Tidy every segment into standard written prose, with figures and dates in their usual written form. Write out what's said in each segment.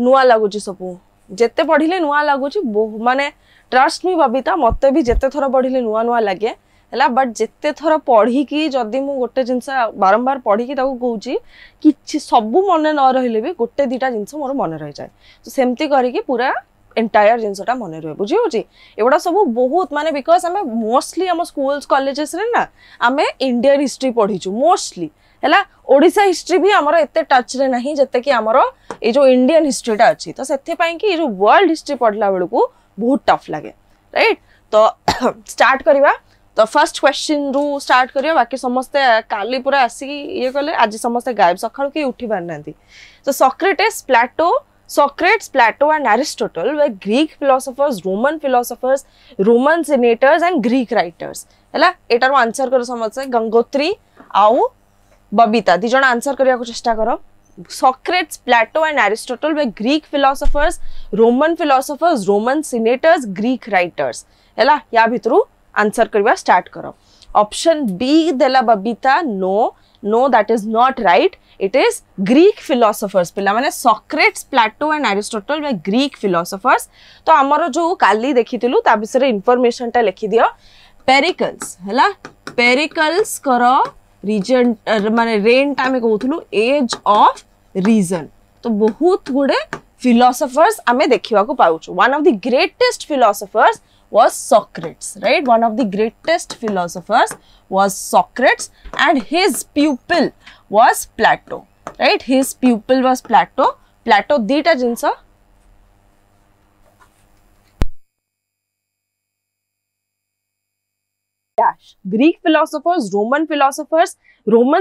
नुआ लगुच सब जिते पढ़िले नुआ लगुच माने ट्रस्ट मी बबीता मत भी जिते थर पढ़िले नुआ नुआ लगे है बट जिते थर पढ़ी कि जदि मु गोटे जिनस बारंबार पढ़ी कहूँ कि सब मन न रही भी गोटे दीटा जिनस मोर मन रही जाए तो सेमती करके पूरा एंटायर जिनसटा मन रहे बुझी हो एगुड़ा सब बहुत माने बिकज आम मोस्टली आम स्कूल्स कॉलेजेस रे ना आम इंडियन हिस्ट्री पढ़ीचु मोस्टली है ओडिशा हिस्ट्री भी आमर एत टच रे नहीं जते कि आमर ये जो इंडियन हिस्ट्रीटा अच्छी तो से कि जो वर्ल्ड हिस्ट्री पढ़ला बेलू बहुत टफ लगे राइट तो स्टार्ट करवा तो फर्स्ट क्वेश्चन रू स्टार्ट करिया बाकी समस्ते काली पूरा आसी ये कले आज समस्ते गायब सकाळु के उठी पार नांती तो Socrates, Plato and Aristotle were Greek philosophers, Roman philosophers, Roman senators and Greek writers. हैला एटार आंसर करो समझसे गंगोत्री आउ बबीता दी जण आंसर करिया को चेष्टा करो Socrates, Plato and Aristotle were Greek philosophers, Roman philosophers, Roman senators, Greek writers. हैला या भितरु आंसर करवा स्टार्ट करो ऑप्शन बी देला Babita no that is not right it is Greek philosophers पिला माने Socrates, Plato and Aristotle were Greek philosophers तो हमरो जो काली देखिथिलु ता विषय इंफॉर्मेशन ता लिखि दियो पेरिकल्स हैला पेरिकल्स करो रीजन माने रेन टाइम कहउथलु एज ऑफ रीजन तो बहुत गुडे philosophers आमे देखिवा को पाउछु one of the greatest philosophers was Socrates, right? One of the greatest philosophers was Socrates and his pupil was Plato, right? His pupil was Plato. Plato dita jinsa dash Greek philosophers, Roman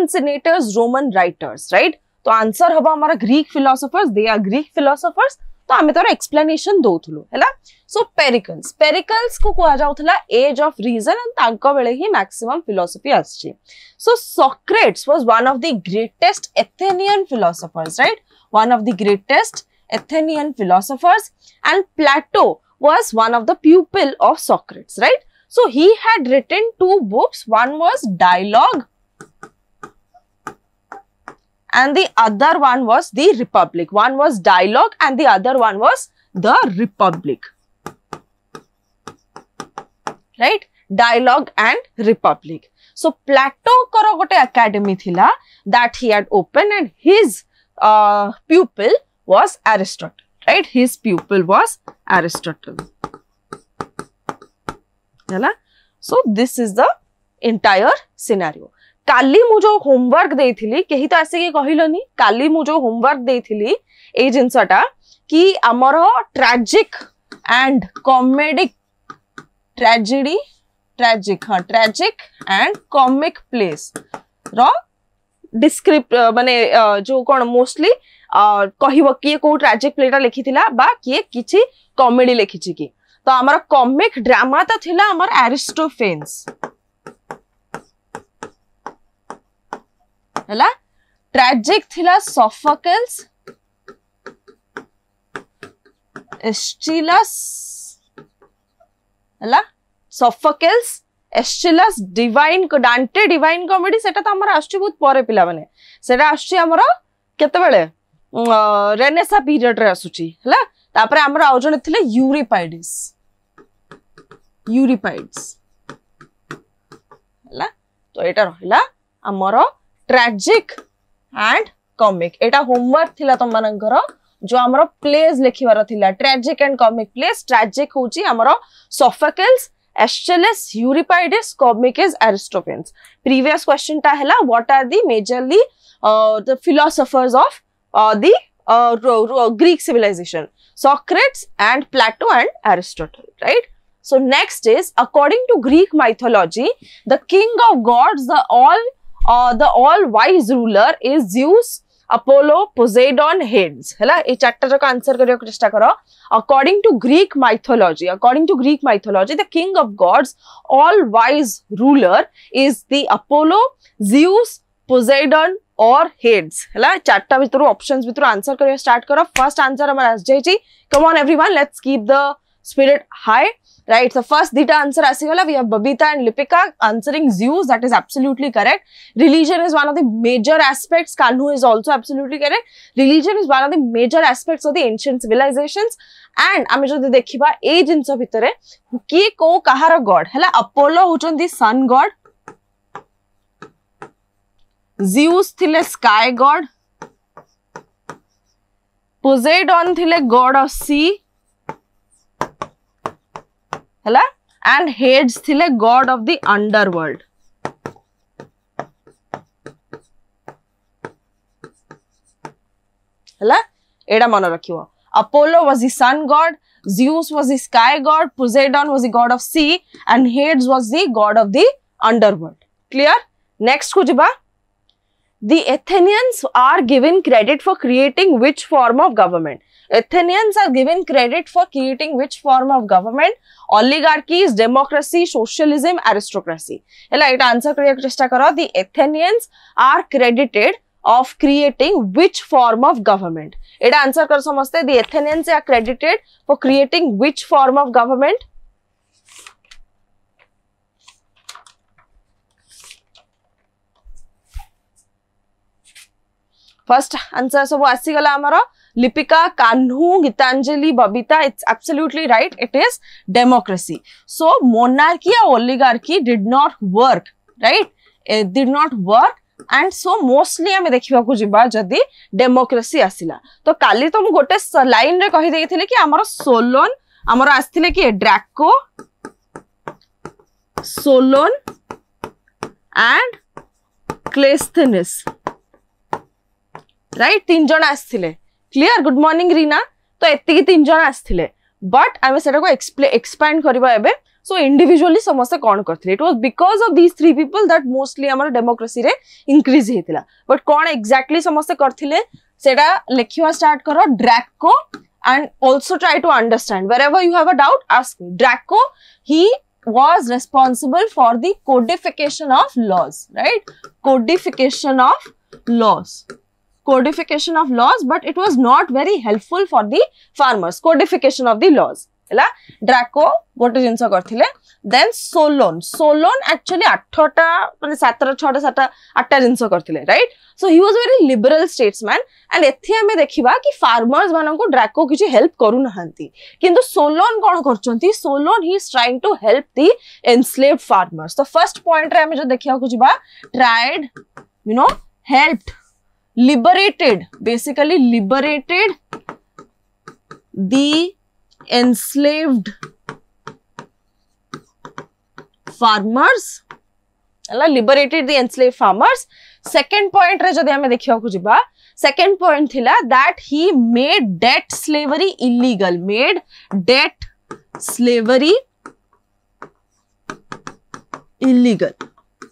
senators, Roman writers, right? तो answer हबा हमारा Greek philosophers, they are Greek philosophers. तो आमे तोर explanation दउथुलो हैला सो Pericles को कहा जाउथला as of reason and तांको बेले ही मैक्सिमम फिलॉसफी आछि सो Socrates was one of the greatest Athenian philosophers, right? One of the greatest Athenian philosophers and Plato was one of the pupil of Socrates, right? So he had written two books, one was Dialogue and the other one was the Republic. One was Dialogue and the other one was the Republic, right? Dialogue and Republic. So Plato karo gote academy thila that he had opened and his pupil was Aristotle, right? His pupil was Aristotle. Hala? So this is the entire scenario. काली मु जो homework देइथिली केही तो आसे के कहिलोनी काली मु जो homework देइथिली ए जिंसटा कि हमर tragic and comedic tragic and comic plays रो डिस्क्रिप्ट माने जो कोन मोस्टली कहिबो कि को ट्रेजिक प्लेटा लिखिथिला बा कि किछि कॉमेडी लिखिछि कि तो हमर कॉमिक ड्रामा त थिला हमर एरिस्टोफेन्स हैला ट्रेजिक थिला सोफोकल्स एस्चिलस हैला सोफोकल्स एस्चिलस डिवाइन डांटे डिवाइन कॉमेडी सेटा त हमर आछि बहुत परे पिला माने सेटा आछि हमर केते बेले रेनेसा पीरियड रे आसुची हैला तापरे हमर आउ जने थिले यूरिपाइड्स हैला तो एटा रहला हमर ट्रेजिक एंड कॉमिक एटा होमवर्क थिला तम मानकर जो हमर प्लेस लिखिबार थिला tragic and comic plays tragic होची हमर Sophocles Aeschylus Euripides comic is Aristophanes previous question ता हैला what are the majorly the philosophers of the Greek civilisation Socrates and Plato and Aristotle, right? So next is according to Greek mythology the king of gods the all wise ruler is Zeus, Apollo, Poseidon, Hades. हैला ए चारटा जक answer करिया को चेष्टा करो according to Greek mythology the king of gods all wise ruler is the Apollo, Zeus, Poseidon or Hades. हैला चारटा भितरु options भितरु answer करिया start करो first answer हमर आस जाई छी come on everyone let's keep the spirit high, right? So first dita answer asigala. We have Babita and Lipika answering Zeus. That is absolutely correct. Religion is one of the major aspects. Kanhu is also absolutely correct. Religion is one of the major aspects of the ancient civilizations. And ame jodi dekhiba ei jinso bhitare ki ko kahara god hela Apollo hochandi sun god, Zeus thile sky god, Poseidon thile god of sea, hela, and Hades thile god of the underworld. Hela, eta mane rakhibo. Apollo was the sun god, Zeus was the sky god, Poseidon was the god of sea, and Hades was the god of the underworld. Clear? Next ko jiba. The Athenians are given credit for creating which form of government? Athenians are given credit for creating which form of government? Oligarchies, democracy, socialism, aristocracy. Hela, eta answer kariya chesta karo. The Athenians are credited of creating which form of government? Eta answer karo samaste. The Athenians are credited for creating which form of government? First answer सब आसीगला हमारा Lipika, Kanhu, Gitanjali, Babita. It's absolutely right. It is democracy. So monarchy or oligarchy did not work, right? It did not work. And so mostly हमें देखिबा को जिबा जदी democracy आसिला. तो काली तो मु गोटे लाइन रे कहि देथिले कि हमर सोलोन हमर आस्थिले कि ड्रैको, सोलोन and क्लेस्थेनिस, राइट? तीन जन आस्थिले. क्लियर? Good morning Reena. तो एतिकी तीन जन आस्थिले, बट आमे सेटा को एक्सपैंड करबा एबे. सो इंडिविजुअली समस्त कोन करथिले. It was because of these three people that mostly हमर डेमोक्रेसी रे इंक्रीज हेतिला. बट कोन एग्जैक्टली समस्त करथिले सेटा लेखिवा स्टार्ट करो. Draco, and also try to understand. Wherever you have a doubt, ask me. Draco, he was responsible for the codification of laws, right? Codification of laws. Codification of laws, but it was not very helpful for the farmers. Codification of the laws. Hela, Draco gote jinsa karthile. Then Solon. Solon actually 8ta mane 7 6 7 8ta jinsa karthile, right? So he was a very liberal statesman, and ethi ame dekhiba ki farmers mananko Draco kichi help karu nahanti. Kintu Solon kon karchanti? Solon, he is trying to help the enslaved farmers. So first point re ame jo dekhiya ko jiba, tried, helped, liberated, basically liberated the enslaved farmers. Liberated the enslaved farmers. Second point re jodi ame dekhiya ko jiba, second point thila that he made debt slavery illegal. Made debt slavery illegal.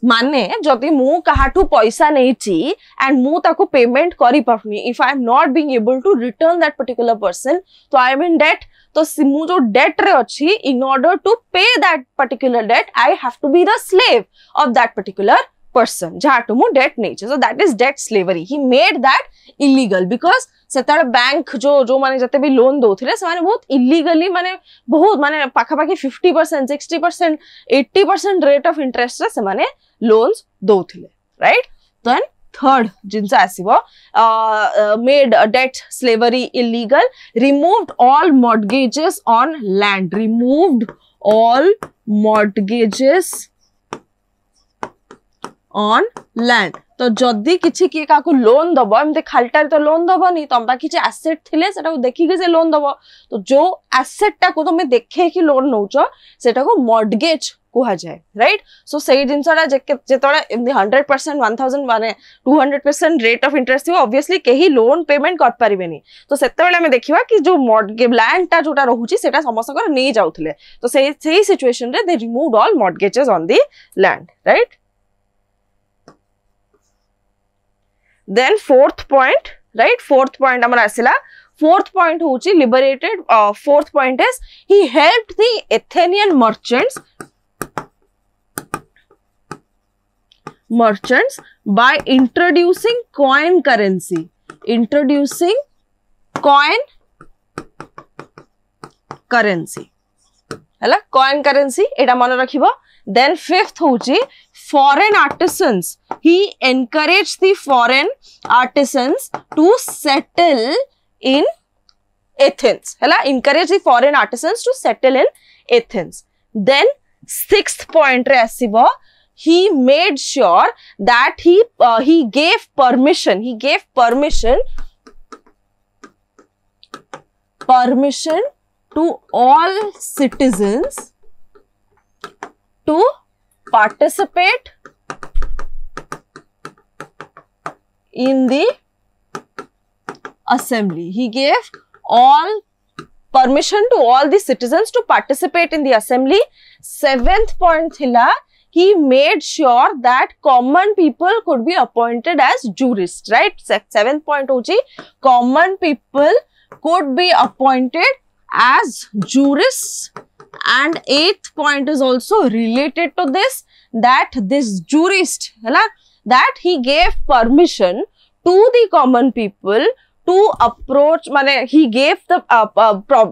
माने जदि मु काहाठू पैसा नेची and मु ताको payment करी पाफनी, if I am not being able to return that particular person, तो I am in debt. तो मु जो debt रे अछि, in order to pay that particular debt, I have to be the slave of that particular person jahatू मु debt नेची. So that is debt slavery. He made that illegal because सेतार bank जो माने जते भी लोन दोथिले से माने बहुत इलीगली माने बहुत माने पाखापाखी 50%, 60%, 80% रेट ऑफ इंटरेस्ट रे से माने लोन्स दोथिले, राइट? देन थर्ड जिनसा आसीबो, made debt slavery illegal, removed all mortgages on land. Removed all mortgages on land. तो जदि किछि के काको लोन दबो, एमते खालटार तो लोन दबोनी, तमबा किछि एसेट थिले सेटा को देखि के से लोन दबो. तो जो एसेट टा को तमे देखे कि लोन नउचो सेटा को मॉर्गेज कुहा जाय, राइट? सो सेही जिंसडा जेतोडा 100% 1000 माने 200% रेट ऑफ इंटरेस्ट ऑब्वियसली केही लोन पेमेंट कर परिबेनी. तो सेते बेले हमें देखिबा कि जो मॉर्गेज लैंड टा जोटा रहुची सेटा समस्त नै जाउथिले. तो सेही सिचुएशन रे they removed all mortgages on the land, right? Then fourth point, right? Fourth point amara asila. Fourth point hochi liberated. Fourth point is he helped the Athenian merchants by introducing coin currency. Introducing coin currency. है coin currency एटा मन रखिबो then fifth होची foreign artisans he encourage the foreign artisans to settle in Athens है encourage the foreign artisans to settle in Athens then sixth point रे आसीबो he made sure that he gave permission to all citizens to participate in the assembly. He gave permission to all the citizens to participate in the assembly. Seventh point thila, he made sure that common people could be appointed as jurists, right? Seventh point hochi common people could be appointed as jurists, and eighth point is also related to this, that this jurist that he gave permission to the common people to approach, he gave the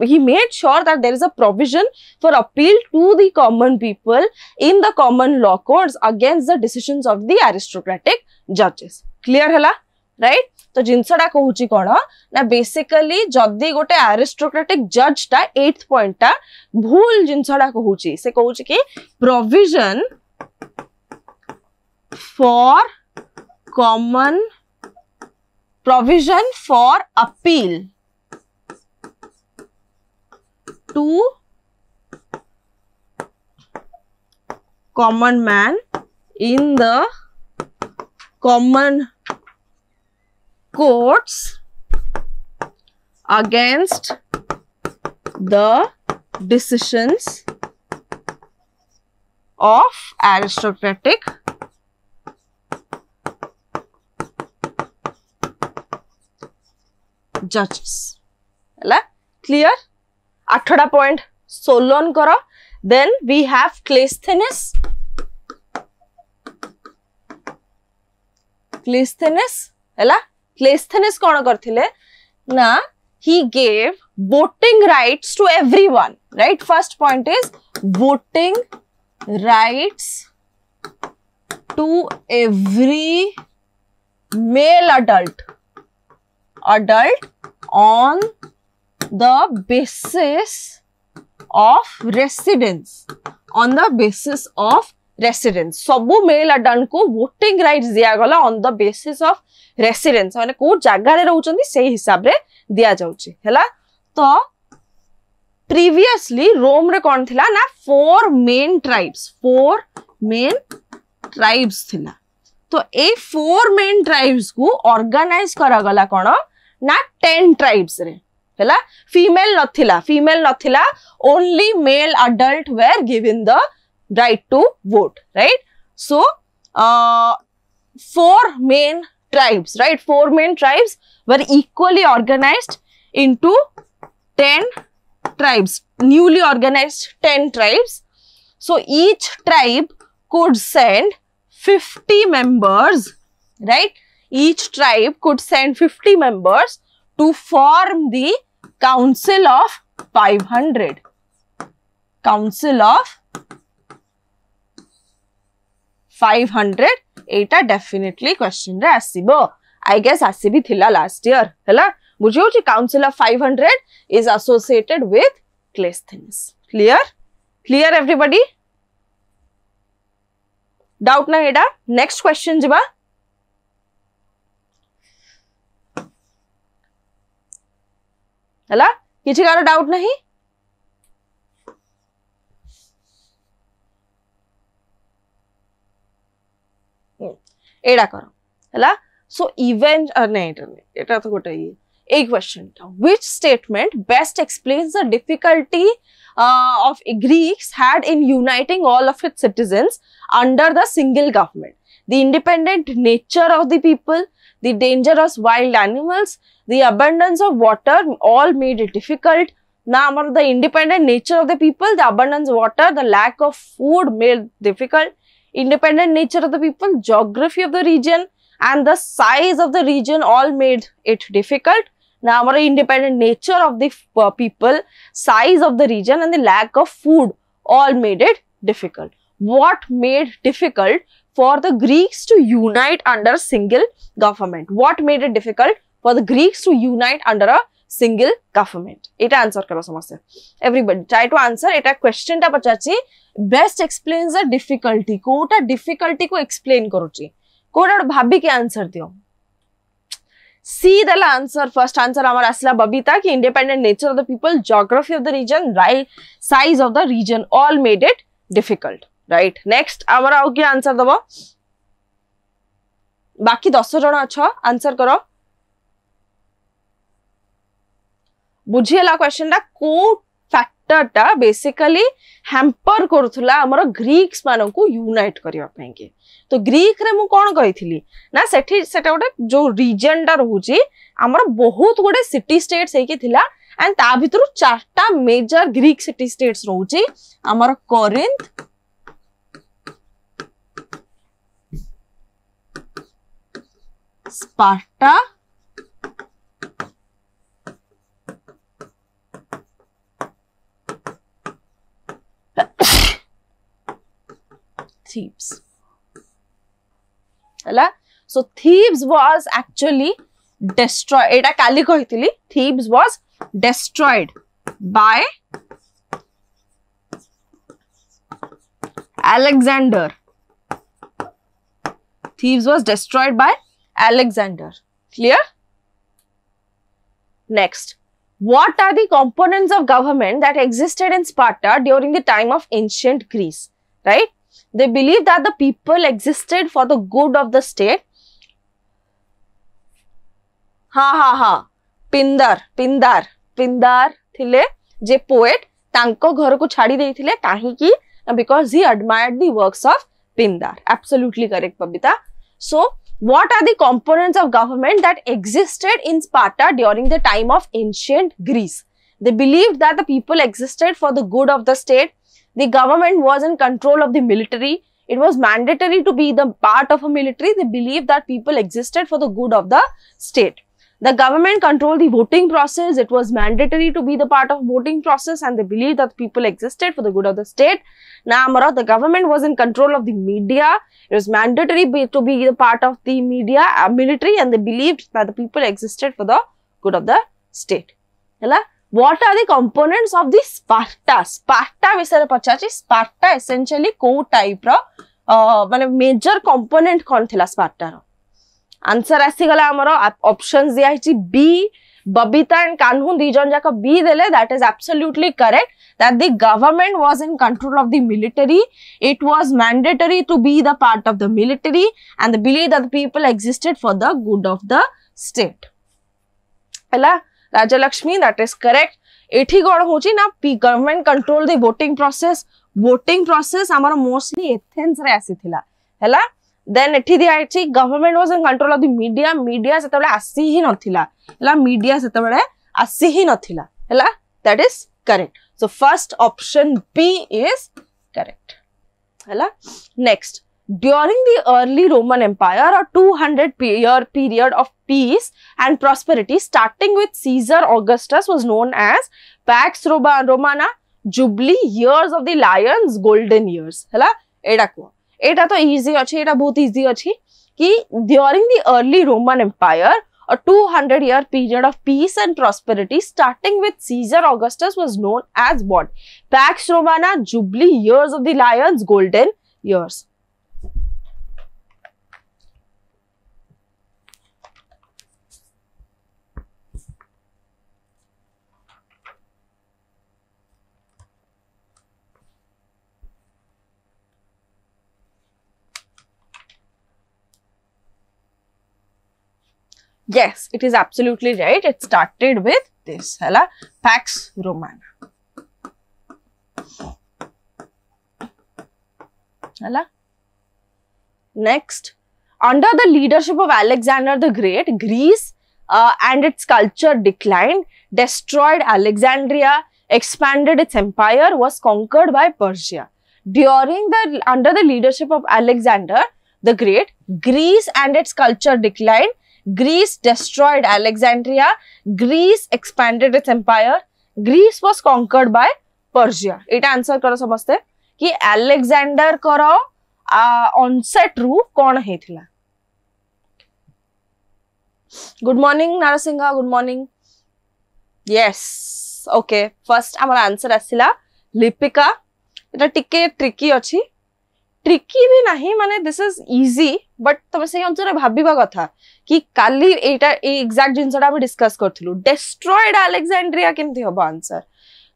he made sure that there is a provision for appeal to the common people in the common law courts against the decisions of the aristocratic judges. Clear hela, right? तो जिनसटा कहूची कोन ना basically जदी गोटे aristocratic जज टा 8th point टा भूल जिनसटा कहूची से कहूची कि provision for appeal to common man in the common courts against the decisions of aristocratic judges. है clear? 8th point सोलोन करो. Then we have Cleisthenes. है Cleisthenes कौन करथिले ना he gave voting rights to everyone, right? First point is voting rights to every male adult on the basis of residence. सबु mail adult को voting rights दिया गला on the basis of residence, माने को जगह रे रहउचंदी से हिसाब रे दिया जाउची हैला. तो प्रीवियसली रोम रे कोन थिला ना 4 मेन ट्राइब्स थिला. तो ए 4 मेन ट्राइब्स को ऑर्गेनाइज करा गला कोन ना 10 ट्राइब्स रे हैला. फीमेल नथिला only male adult were given the right to vote, right? So 4 main tribes, right? 4 main tribes were equally organized into 10 tribes, newly organized 10 tribes. So each tribe could send 50 members, right? Each tribe could send 50 members to form the Council of 500. Council of 500 Etah definitely question रे आसीबो. I guess आसीबी थिला last year हैला. बुझियो कि council of 500 is associated with Cleisthenes. Clear everybody? Doubt ना एटा. Next question जिबा. हैला किछि कार डाउट नहीं? एडा करो हैला. सो इवेंट एटा तो गोटे ए क्वेश्चन था. Which statement best explains the difficulty of Greeks had in uniting all of its citizens under the single government? The independent nature of the people, the dangerous wild animals, the abundance of water all made it difficult. Now, the independent nature of the people, the abundance of water, the lack of food made difficult. Independent nature of the people, geography of the region and the size of the region all made it difficult. Now, our independent nature of the people, size of the region, and the lack of food all made it difficult. What made difficult for the Greeks to unite under a single government? What made it difficult for the Greeks to unite under a single government? Eta answer karo samasya. Everybody try to answer. Eta question ta pacharchi. Best explains the difficulty. Kota difficulty ko explain karuchi. Kota bhabbi ke answer diyo. See the answer. First answer amar asla Babita ki independent nature of the people, geography of the region, right, size of the region all made it difficult. Right. Next amar au ki answer dabo. Baki 10 jana acha answer karo. बुझिएला question टा को factor टा basically hamper करथुला हमर Greeks मानन को unite करिया पई के तो ग्रीक रे मु कोन कहिथिली ना सेठी सेटा गोटे जो रीजन टा रहूची हमर बहुत गोटे सिटी स्टेट्स हेकी थिला एंड ता भितरु चारटा मेजर ग्रीक सिटी स्टेट्स रहूची हमर Corinth, Sparta, Thebes. So Thebes was actually destroyed. Eta kali kahitili. Thebes was destroyed by Alexander. Thebes was destroyed by Alexander. Clear? Next. What are the components of government that existed in Sparta during the time of ancient Greece? Right? They believed that the people existed for the good of the state. Pindar thile je poet tanko ghar ko chhadi deithile kahiki because he admired the works of Pindar. Absolutely correct, Babita. So, what are the components of government that existed in Sparta during the time of ancient Greece? They believed that the people existed for the good of the state. The government was in control of the military. It was mandatory to be the part of a military. They believed that people existed for the good of the state. The government controlled the voting process. It was mandatory to be the part of voting process and they believed that people existed for the good of the state. Now, the government was in control of the media. It was mandatory to be the part of the media, military, and they believed that the people existed for the good of the state. What are the components of the Sparta? Sparta visare pachachi. Sparta essentially ko type ro major component kon thila Sparta ro. Answer asigala amaro options diya hichi B. Babita and Kanhu dijon jaka B dele. That is absolutely correct. That the government was in control of the military. It was mandatory to be the part of the military and they believe that the people existed for the good of the state. Hala? Raja Lakshmi, that is correct. Ethi god hochi na government control the voting process. Voting process amara mostly Athens re asithila. Hala? Then ethi diya hichi government was in control of the media. Media setabale asi hi nathila. Hala? Media setabale asi hi nathila. Hala? That is correct. So first option B is correct. Hala? Next. During the early Roman Empire, a 200-year period of peace and prosperity starting with Caesar Augustus was known as Pax Romana, Jubilee, Years of the Lions, Golden Years. Hala? Eta ko. Eta to easy achi, eta bahut easy achi. Ki during the early Roman Empire, a 200-year period of peace and prosperity starting with Caesar Augustus was known as what? Pax Romana, Jubilee, Years of the Lions, Golden Years. Yes, it is absolutely right. It started with this, hala, Pax Romana. Hala. Next, under the leadership of Alexander the Great, Greece and its culture declined, destroyed Alexandria, expanded its empire, was conquered by Persia. Under the leadership of Alexander the Great, Greece and its culture declined, Greece destroyed Alexandria. Greece expanded its empire. Greece was conquered by Persia. Etah answer करो समझते कि Alexander करो onset रू कौन हेथिला. Good morning Narasimha. Good morning. Yes. Okay. First आमर answer आसिला Lipika. एटा टिके tricky अछि. Tricky भी नहीं माने दिस इज इजी बट तमे से अनुसार भाबिबा कथा कि काली एटा एग्जैक्ट जिंसटा हम डिस्कस करथिलु. डिस्ट्रॉयड अलेक्जेंड्रिया केमथि होबो आंसर.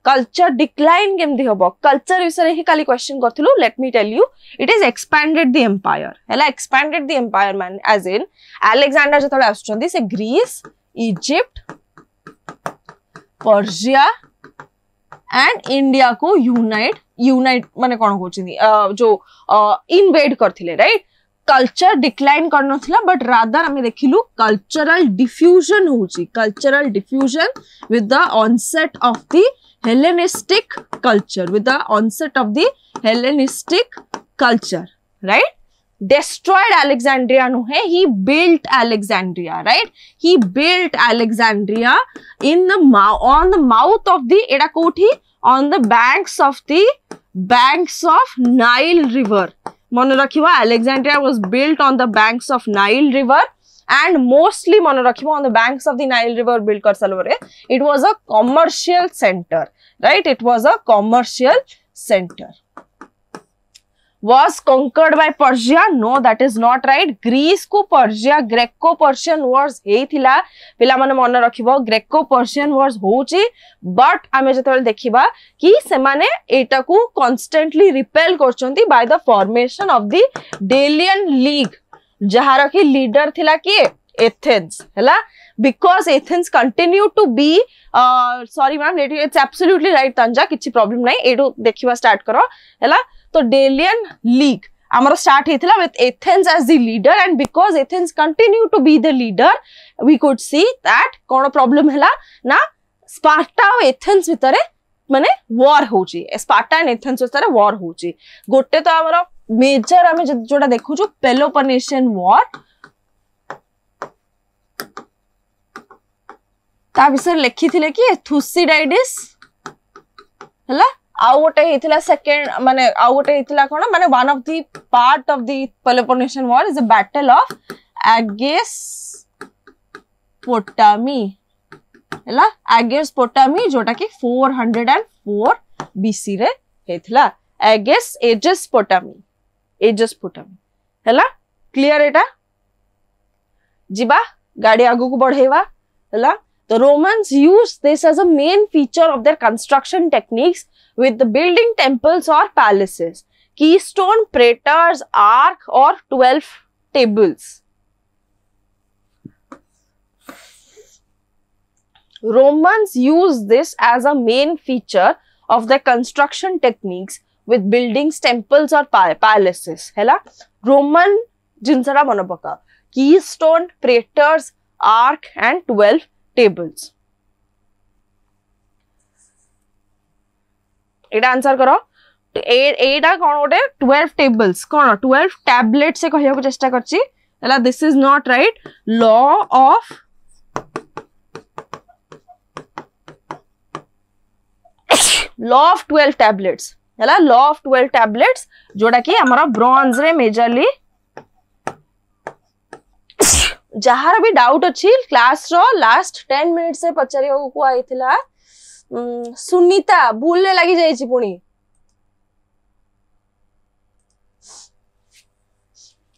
कल्चर डिक्लाइन केमथि होबो. कल्चर विषय ही काली क्वेश्चन करथिलु. Let me tell you it is expanded the empire. हैला एक्सपैंडेड द एम्पायर मान एज इन अलेक्जेंडर जतले आछुचंदी से Greece, Egypt, Persia and India को यूनाइट माने कोन होचिनी जो इनवेड करथिले राइट. कल्चर डिक्लाइन करनथिला बट रादर हमें देखिलु कल्चरल डिफ्यूजन होची. Cultural diffusion with the onset of the Hellenistic culture. With the onset of the Hellenistic culture right. destroyed Alexandria no hai, he built Alexandria, right? He built Alexandria in the on the mouth of the eta koti on the banks of Nile river. Mone rakhiba Alexandria was built on the banks of Nile river and mostly mone rakhiba on the banks of the Nile river built karsalore. It was a commercial center, right? It was a commercial center. Was conquered by Persia? No, that is not right. Greece को Persia, Greco-Persian wars हेइथिला. पिला माने मन रखिबो Greco-Persian wars होची but आमे जतबेले देखिबा कि से माने एटा को constantly repel करचंती by the formation of the Delian League जहार की लीडर थिला कि Athens हैला. Because Athens continued to be sorry ma'am, it's absolutely right तंजा, किछि प्रॉब्लम नाही. एडो देखिबा स्टार्ट करो हैला. तो Delian League आमर start हेथिला with Athens as the leader and because Athens continued to be the leader we could see that cone problem हैला ना Sparta और एथेंस भितरे माने वॉर होची. स्पार्टा एंड एथेंस भितरे वॉर होची. गोटे तो आमर मेजर आमे जोटा देखु जो पेलोपोनेशियन वॉर ता विषय लिखिथिले कि थुसिडाइडिस हैला. आउ गोटे हेतिला सेकंड माने आउ गोटे हेतिला कोन माने one of the part of the Peloponnesian war is a battle of Aegospotami हैला. एगेसपोटामी जोटा कि 404 बीसी रे हेतिला. एगेसपोटामी हैला. क्लियर एटा जिबा गाड़ी आगु को बढ़ेवा हैला. The Romans used this as a main feature of their construction techniques with the building temples or palaces, keystone, praetors, arc or 12 tables. Romans used this as a main feature of their construction techniques with buildings, temples or palaces. Hela Roman jinsara manapaka keystone, praetors, arc and 12 tables. Etah answer करो. एटा कोन ओटे 12 tables कोन 12 tablet से कहिया को चेष्टा करछि हैला. This is not right. Law of law of 12 tablets हैला. Law of 12 tablets जोटा कि हमरा ब्रोंज रे मेजरली जहार भी डाउट अछि क्लास रो लास्ट 10 मिनिट से पचारियो को आइथिला. सुनीता भूलने लगी जाई छि पुणी.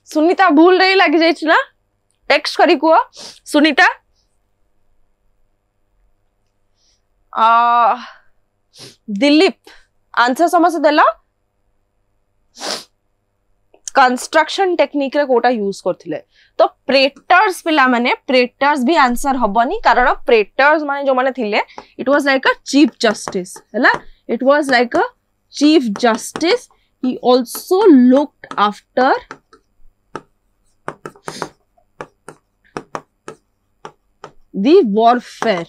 सुनीता भूल रही लगी जाई छि ना. टेक्स्ट करी को सुनीता. दिलीप आंसर समझ देला. कंस्ट्रक्शन टेक्निक रे कोटा यूज करथिले तो प्रेटर्स पिला माने प्रेटर्स भी आंसर हबनी कारण प्रेटर्स माने जो माने थिले it was like a chief justice हैला. It was like a chief justice. He also looked after the warfare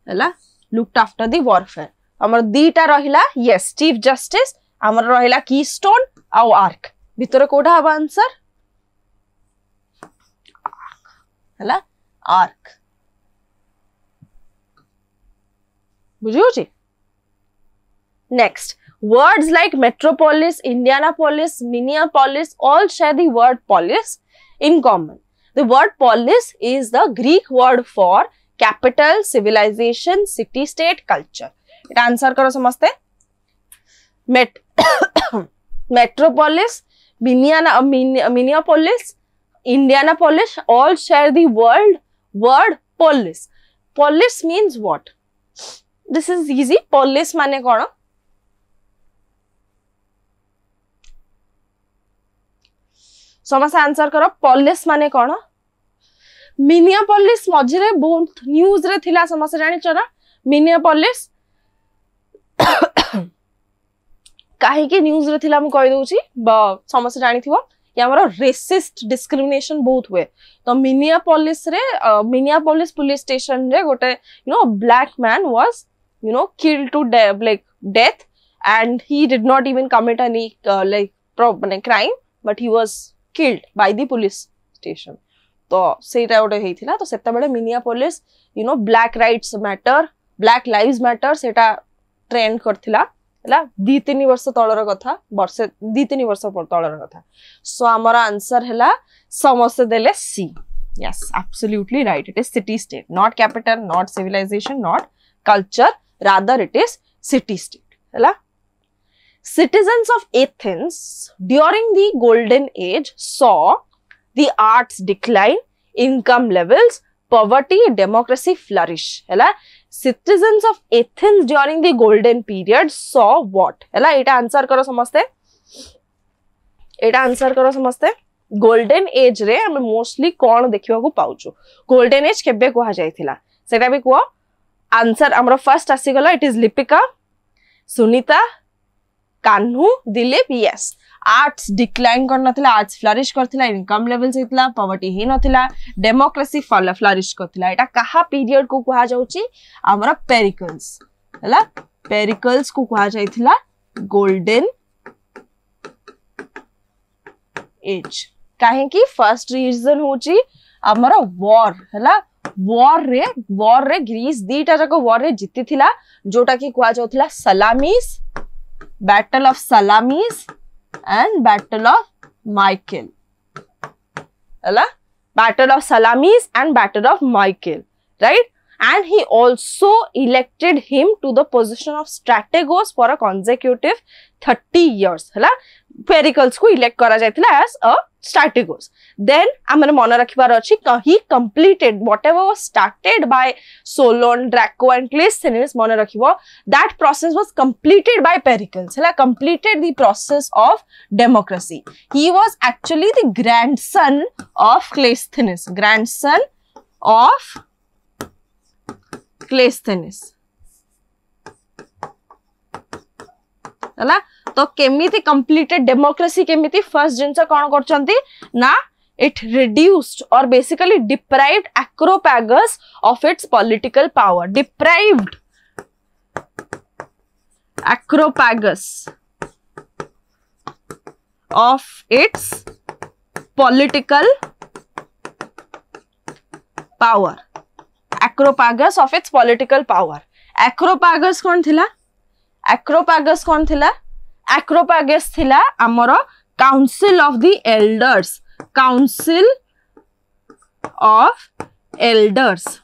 हैला. Looked after the warfare. हमर दीटा रहिला यस चीफ जस्टिस. हमर रहिला कीस्टोन आउ आर्क. भितर कोठा हबा आंसर हैला आर्क बुझियोछि next words like metropolis Indianapolis Minneapolis all share the word polis in common the word polis is the Greek word for capital civilization city state culture eta answer karo samaste metropolis Minneapolis Indianapolis all share the word polis polis means what this is easy polis mane kono समस्त answer करो police माने कोन Minneapolis मझरे बहुत news रे थिला समस्त जानि छना Minneapolis काहे के न्यूज रे थिला हम कहि दोछि समस्त जानि थिवो या हमरो रेसिस्ट डिस्क्रिमिनेशन बहुत हुए तो मिनियापोलिस पुलिस स्टेशन रे गोटे you know black man was you know killed to death and he did not even commit any crime but he was killed by the police station तो सेटा गोटे हेइथिला तो सेता बेले Minneapolis you know black rights matter black lives matter सेटा trend करथिला हला 2-3 वर्ष तळर कथा वर्ष 2-3 वर्ष तळर कथा सो हमर आंसर हला समस्त देले सी yes absolutely right it is city state not capital not civilisation not culture rather it is city state हला Citizens of Athens during the Golden Age saw the arts decline, income levels, poverty, democracy flourish. Hela citizens of Athens during the Golden period saw what? Hela eta answer karo samaste. Eta answer karo samaste. Golden Age रे हम mostly कौन देखिवा को पाउचो. Golden Age केबे को हा जायथिला. सेटा भी को आंसर हमरो फर्स्ट आसी गला it is Lipika Sunita Kanhu Dilip yes arts decline कर नथिला आर्ट्स फ्लरिश करथिला इनकम लेवल्स हेतला पॉवर्टी हे नथिला डेमोक्रेसी फ्लरिश करथिला एटा कहा पीरियड को कहा जाउची हमरा पेरिकल्स हला पेरिकल्स को कहा जायथिला गोल्डन एज काहे कि फर्स्ट रीजन होची हमरा वॉर हला वॉर रे ग्रीस दीटा जाको वॉर रे जितिथिला जोटा कि कहा जाउथिला सलामीस Battle of Salamis and Battle of Michael. Hala? Battle of Salamis and Battle of Michael, right? And he also elected him to the position of strategos for a consecutive 30 years. Hala? Pericles को elect करा जायतिला as a strategos. Then हमरे मन रखिबार अछि he completed whatever was started by Solon, Draco and Cleisthenes मन रखिबो that process was completed by Pericles. Hala completed the process of democracy. He was actually the grandson of Cleisthenes. Grandson of Cleisthenes. हला तो केमिति completed democracy केमिति first जिंस कोन करचंती ना it reduced or basically deprived Acropagus of its political power. Deprived Acropagus of its political power. Acropagus of its political power. Acropagus कौन थिला? Acropagus कौन थिला? Acropagus थिला हमरो Council of the Elders. Council of Elders.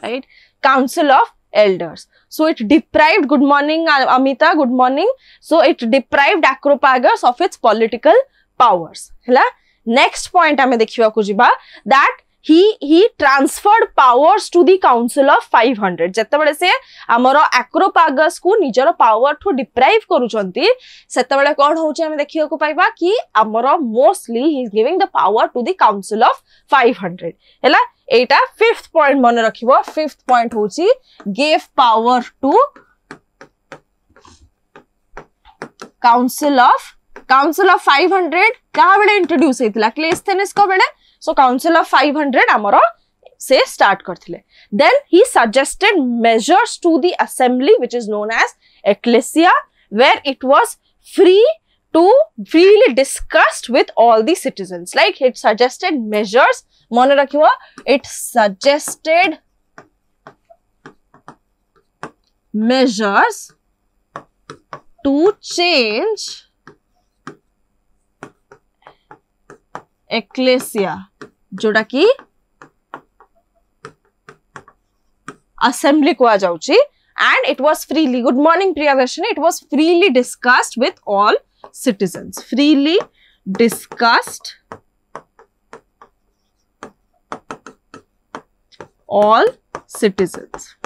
Right? Council of Elders. So it deprived, good morning Amita, good morning. So it deprived Acropagus of its political powers. हला? Next point हमें देखिवा को जिबा that he transferred powers to the council of 500. जत्ते बड़े से हमरो Acropagus को निजर पावर ठो डिप्राइव करूचंती सेते बड़े कोन होचे हमें देखियो को पाइबा कि हमरो mostly he is giving the power to the council of 500. हैला एटा फिफ्थ पॉइंट मन रखिबो. फिफ्थ पॉइंट होची gave power to council of 500 कहा बेले इंट्रोड्यूस हेतिला क्लेस्थेनेस को बेले. So council of 500 amaro से start करथिले. Then he suggested measures to the assembly which is known as ecclesia, where it was free to freely discussed with all the citizens. Like it suggested measures, mone rakhiwa, it suggested measures to change ecclesia, जोटा की assembly kuha jauchi, and it was freely, good morning Priyadarshini, it was freely discussed with all citizens, freely discussed all citizens.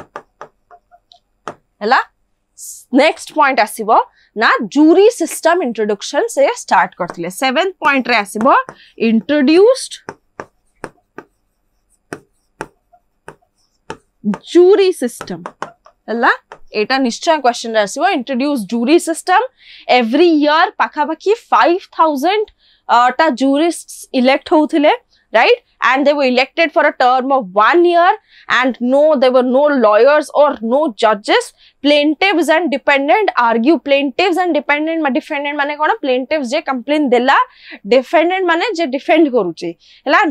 Hela next point asibo na jury system introduction se start kartile. 7th point re asibo introduced jury system. Hela eta nishchay question re asibo introduced jury system. Every year pakhabaki 5000 ta jurists elect hothile, right, and they were elected for a term of 1 year, and there were no lawyers or no judges. Plaintiffs and defendant argue, plaintiffs and defendant mane kona, plaintiffs je complain dela, defendant mane je defend karuche, hela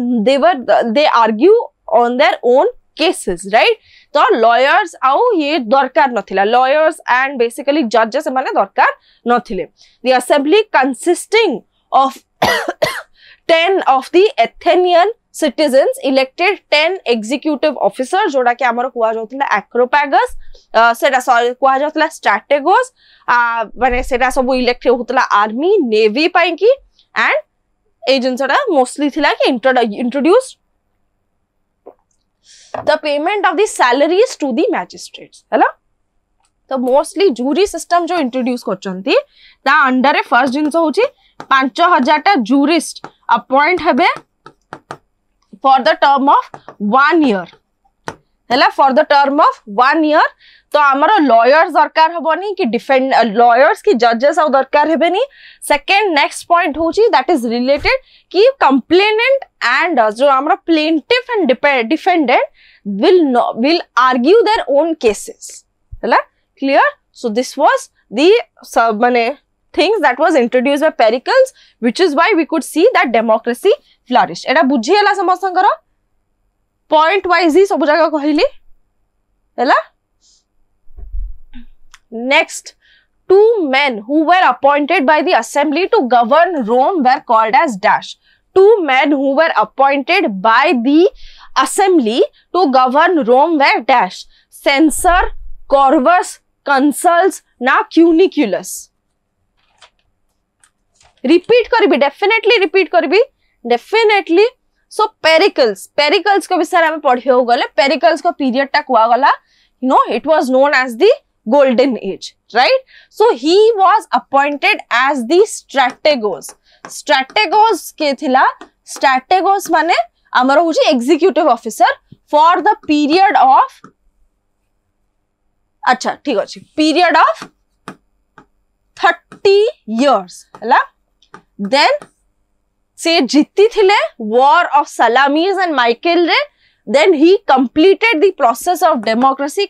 they argue on their own cases, right. So lawyers au ye darkar nathila, lawyers and basically judges mane darkar nathile. The assembly consisting of 10 of the Athenian citizens elected 10 executive officers, जोड़ा के आमर कुआ जोतला acropagus, सेटा sorry कुआ जोतला strategos, बने सेटा सबो elect होतला army, navy पाइन की, and agents जोड़ा mostly थिला कि introduced the payment of the salaries to the magistrates, है ना? तो mostly jury system जो introduce करचंती, ता under first जिनसे होची 5000 टा jurist appoint हेबे for the term of 1 year. Hella for the term of 1 year. तो हमारा lawyers दरकार हबनी कि defend lawyers की judges आउ दरकार हेबेनी. Second next point होची that is related कि complainant and जो हमारा plaintiff and defendant will argue their own cases. Hella clear? So this was the things that was introduced by Pericles, which is why we could see that democracy flourished. Eta bujhi hela samasangara point wise hi sabu jaga kahili hela. Next, 2 men who were appointed by the assembly to govern Rome were called as dash. 2 men who were appointed by the assembly to govern Rome were dash. Censor, Corvus, Consuls, na Cuniculus. Repeat करिबी, definitely repeat करिबी, definitely. So Pericles को विषय में पढ़े हो गले. Pericles को period तक हुआ गला, it was known as the golden age, right? So he was appointed as the strategos. Strategos के थिला, strategos माने हमारा होची executive officer for the period of, अच्छा ठीक अछि, period of 30 years, हला. Then से जीती थिले war of Salamis and Michael रे. Then he completed the process of democracy,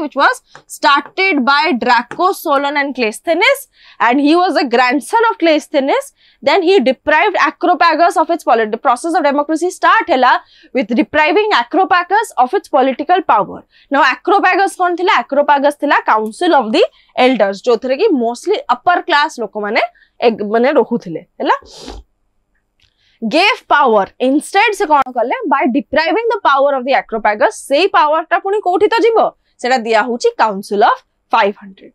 which was started by Draco, Solon and Cleisthenes, and he was a grandson of Cleisthenes. Then he deprived Acropagus of its political, the process of democracy start hela with depriving Acropagus of its political power. Now Acropagus kon thila? Acropagus thila council of the elders, जो थे कि mostly upper class लोको माने रखु थिले, हला. Gave power instead से कौन कले by depriving the power of the Acropagus, से power टा पुनी कोठी तो जीवो सेटा दिया Ho Chi council of 500.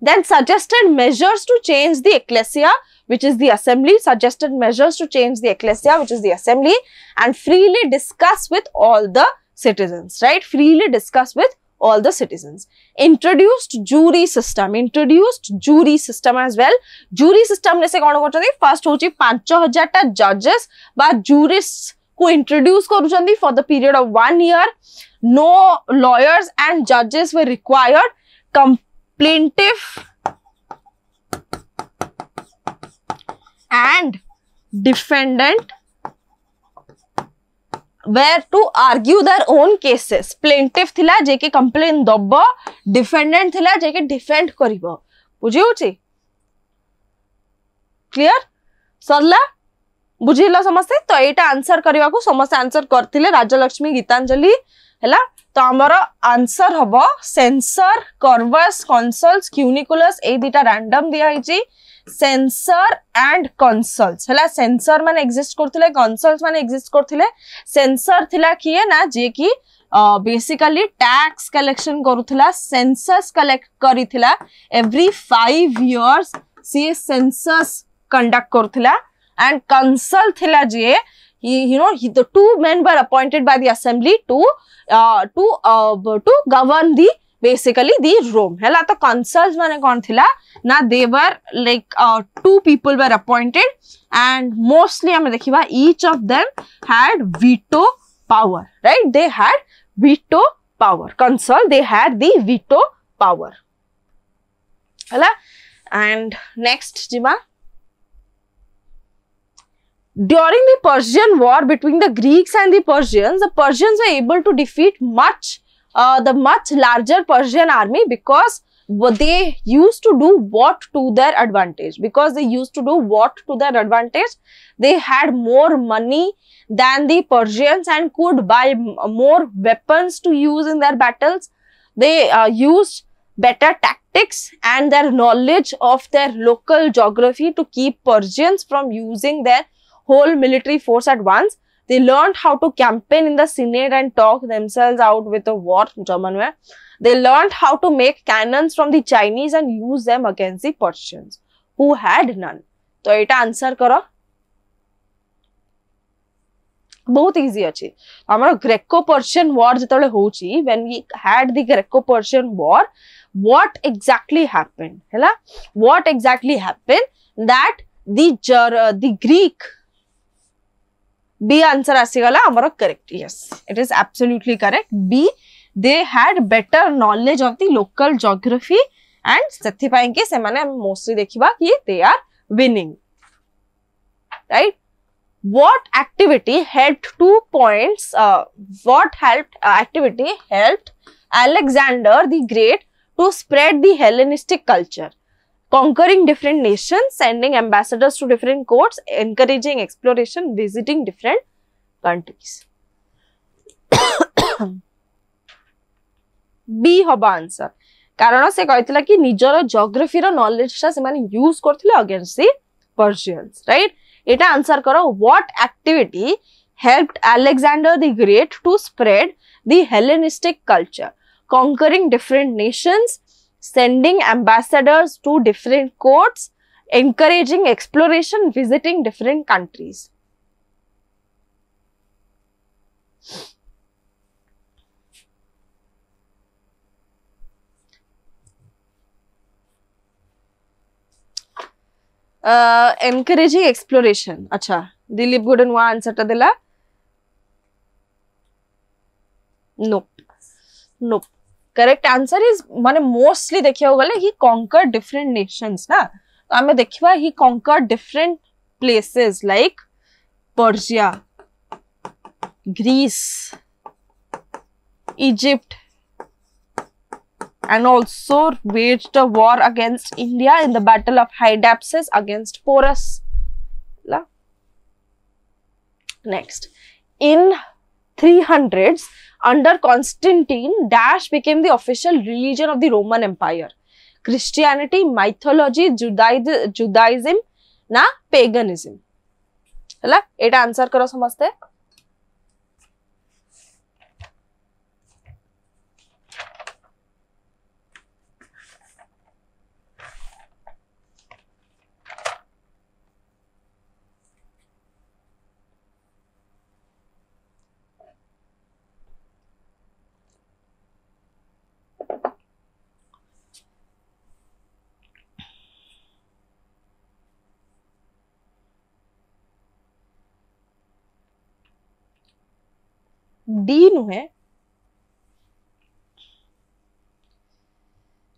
Then suggested measures to change the ecclesia, which is the assembly, suggested measures to change the ecclesia, which is the assembly, and freely discuss with all the citizens, right? Freely discuss with all the citizens. Introduced jury system as well. Jury system ने से कौन करचंदी? First होची 5000 टा judges बा jurists को introduce करूचंदी for the period of 1 year. No lawyers and judges were required. Plaintiff and defendant were to argue their own cases. Plaintiff थिला जेके complain दब्बो, defendant थिला जेके defend करिबो. बुझी होची? क्लियर सरला बुझिला समस्ते तो एटा आंसर करबा को समस्त आंसर करथिले राजलक्ष्मी गीतांजलि हैला तो हमर आंसर हबो सेंसर कर्वस कंसल्स क्यूनिकुलस ए दिटा रैंडम दिया हिची सेंसर एंड कंसल्स हैला सेंसर माने एग्जिस्ट करथिले कंसल्स माने एग्जिस्ट करथिले सेंसर थिला किए ना जे की बेसिकली टैक्स कलेक्शन करूथिला सेंसस कलेक्ट करिथिला एवरी 5 इयर्स सी सेंसस कंडक्ट करूथिला and consul thila je the two men were appointed by the assembly to govern the basically the Rome hela to consuls mane kon thila na they were like two people were appointed and mostly ame dekhiba each of them had veto power, right? They had veto power. Consul they had the veto power hela. And next jima, during the Persian War between the Greeks and the Persians were able to defeat the much larger Persian army because they used to do what to their advantage. They had more money than the Persians and could buy more weapons to use in their battles. They used better tactics and their knowledge of their local geography to keep Persians from using their whole military force at once. They learned how to campaign in the Senate and talk themselves out with the war. German way. They learned how to make cannons from the Chinese and use them against the Persians, who had none. तो एटा answer करो बहुत easy अछि हमर Greco Persian war जतले होची when we had the Greco Persian war what exactly happened हैला what exactly happened that the Greek B answer आसीगला हमर correct. Yes, it is absolutely correct. B, they had better knowledge of the local geography and सेथि पाई के से माने mostly देखिबा कि they are winning, right? What activity helped 2 points activity helped Alexander the Great to spread the Hellenistic culture? Conquering different nations, sending ambassadors to different courts, encouraging exploration, visiting different countries. B hoba answer. कारण से कहथिला कि निजर geography रो knowledge ता से माने use करथिले against the Persians, right? Etah answer करो. What activity helped Alexander the Great to spread the Hellenistic culture? Conquering different nations, sending ambassadors to different courts, encouraging exploration, visiting different countries. Encouraging exploration. अच्छा, Dilip Gooden वहाँ answer टा दिला? Nope. Correct answer is माने mostly देखिया होगा ले he conquered different nations ना तो हमें देखिया he conquered different places like Persia, Greece, Egypt, and also waged a war against India in the Battle of Hydaspes against Porus. Next, in 300s. Under Constantine, Dash became the official religion of the Roman Empire. Christianity, mythology, Judaism, na paganism. हैला एटा answer करो समझते. D नुहे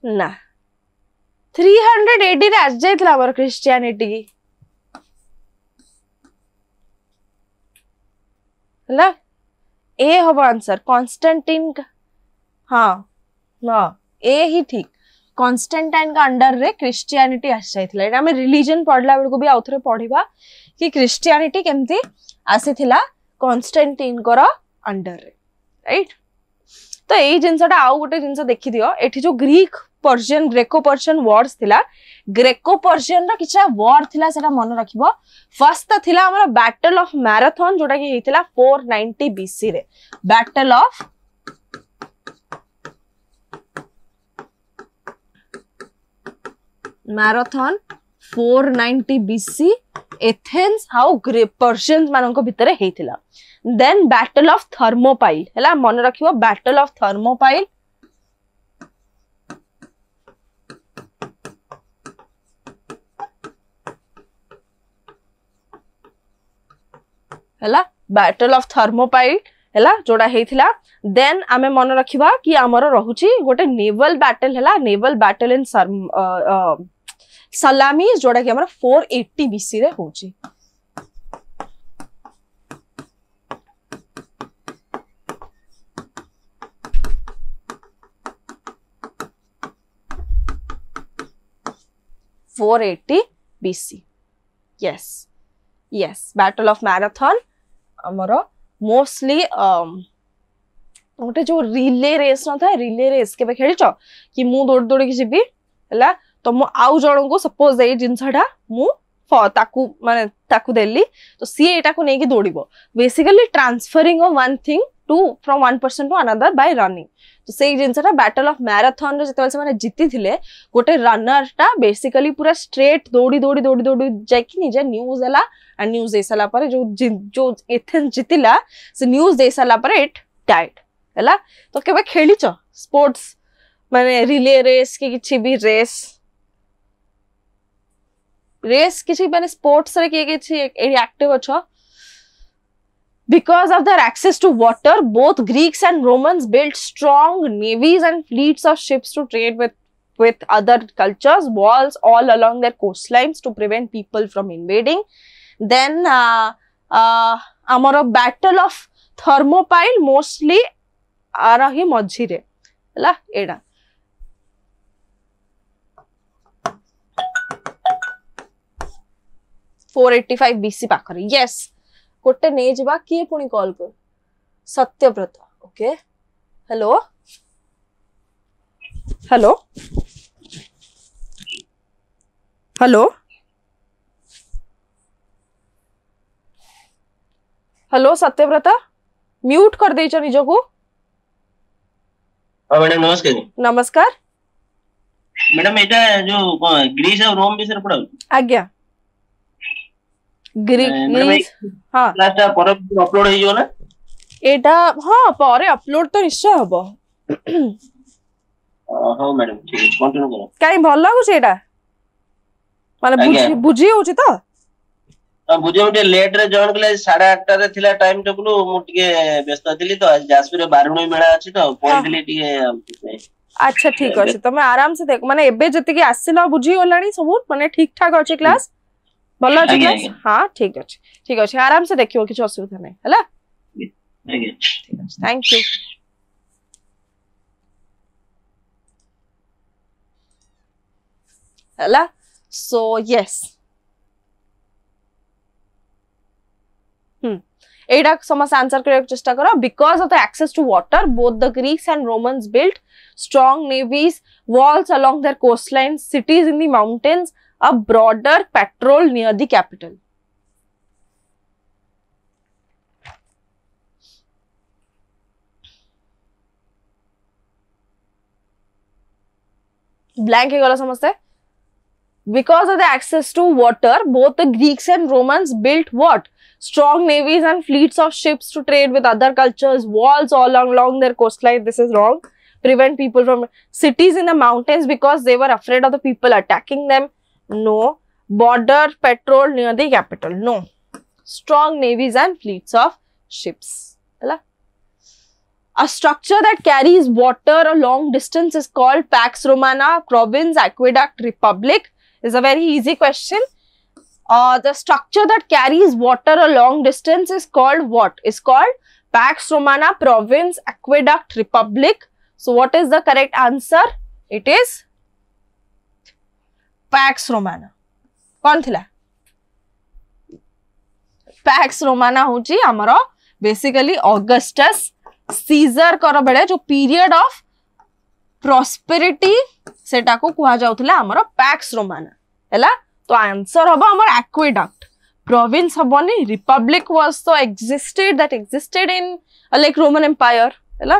ना 300 AD रे आज जाइतला हमर Christianity हला ए होबो आंसर कॉन्स्टेंटाइन हाँ ए ही ठीक कॉन्स्टेंटाइन का अंडर रे क्रिश्चियनिटी आसी जाइथिला एटा हमें रिलीजन पढ़ला बेल को भी आउथरे पढ़िबा कि क्रिश्चियनिटी केमती आसीथिला कॉन्स्टेंटाइन को अंडर रे राइट। तो यही जिनसटा आउ गोटे जिनस देखि दियो एठी जो Greek Persian Greco Persian words थिला ग्रेको पर्शियन रा किछा वर्ड थिला सेटा मन रखिबो। फर्स्ट त थिला हमर बैटल ऑफ मैराथन जोटा कि हेतिला 490 बीसी रे battle of marathon 490 BC Athens how Persians मानक भितरे हेतिला। देन बैटल ऑफ थर्मोपाइल हैला मन रखिबो बैटल ऑफ थर्मोपाइल हैला बैटल ऑफ थर्मोपाइल हैला जोड़ा हेतिला। देन आमे मन रखिबा कि हमर रहुची गोटे नेवल बैटल हैला नेवल बैटल इन सलामी जोड़ा कि हमर 480 बीसी रे होची। yes yes battle of marathon हमर मोस्टली गोटे जो रिले रेस न था रिले रेस के खेलीच कि मु दौड़ दौड़ के जीवी है तो मु आउ जन को सपोज ये जिनसटा मु ताकू माने ताकू देली तो सी एटा को नेकी दौड़िबो basically transferring of one thing to from one person to another by running. तो से जिनसटा बैटल ऑफ मैराथन रे जते माने जीति थिले गोटे रनर टा बेसिकली पूरा स्ट्रेट दौड़ी दौड़ी दौड़ी दौड़ी जाकी निजे न्यूज हला एंड न्यूज दे साला पर जो एथेंस जीतिला से न्यूज दे साला पर इट डाइड हैला। तो केबे खेलीच स्पोर्ट्स माने रिले रेस के किछि भी रेस किछि माने स्पोर्ट्स रे के किछि एक्टिव अछो। Because of their access to water, both Greeks and Romans built strong navies and fleets of ships to trade with other cultures, walls all along their coastlines to prevent people from invading. Then, amara battle of Thermopylae mostly arahi majhire, hala eda. (485 BC पाखरे, yes. गोटे नहीं जावा किए पुणी call कर Satyabrata okay hello hello hello hello Satyabrata mute कर देछ निज को। हां मैडम नमस्कार। नमस्कार मैडम एटा जो ग्रीस और रोम विषय पढाउ आज्ञा ग्रीक हां क्लासटा पर अपलोड हे जो ना एटा हां पर अपलोड तो निश्चय हबो। हां मैडम ठीक है कंटिन्यू करो काई भल लागु छै एटा माने बुझी होछि त बुझे उठे लेट रे जॉइन कले 8:30 रे थिला टाइम टेबल मु टिके व्यस्त थिली तो आज जासपुर बारुणी मेला अछि तो पॉइंटली टिके अच्छा ठीक अछि तमे आराम से देख माने एबे जति कि आसिला बुझी होलानी सब माने ठीक ठाक अछि क्लास भलो अछि क्लास हां ठीक अछि आराम से देखियो किछ असुविधा नै हला ठीक अछि थैंक यू। हला सो यस एटा समस्त आंसर करे चेष्टा करो। Because of the access to water both the Greeks and Romans built strong navies, walls along their coastlines, cities in the mountains, a broader patrol near the capital. Blank है गला समझते? Because of the access to water, both the Greeks and Romans built what? Strong navies and fleets of ships to trade with other cultures, walls all along their coastline. This is wrong. Prevent people from cities in the mountains because they were afraid of the people attacking them. No. Border patrol near the capital. No. Strong navies and fleets of ships. A structure that carries water a long distance is called Pax Romana, province, aqueduct, republic. Is a very easy question. The structure that carries water a long distance is called what? Is called Pax Romana, province, aqueduct, republic. So what is the correct answer? It is PACS Romana कौन थिला PACS Romana होची हमरो basically Augustus scissor कर बेले जो period of prosperity सेटा को कुहा जाउथला हमरो पैक्स रोमाना हैला तो आंसर हबो हमर aqueduct province haboni republic was so existed in like Roman Empire हैला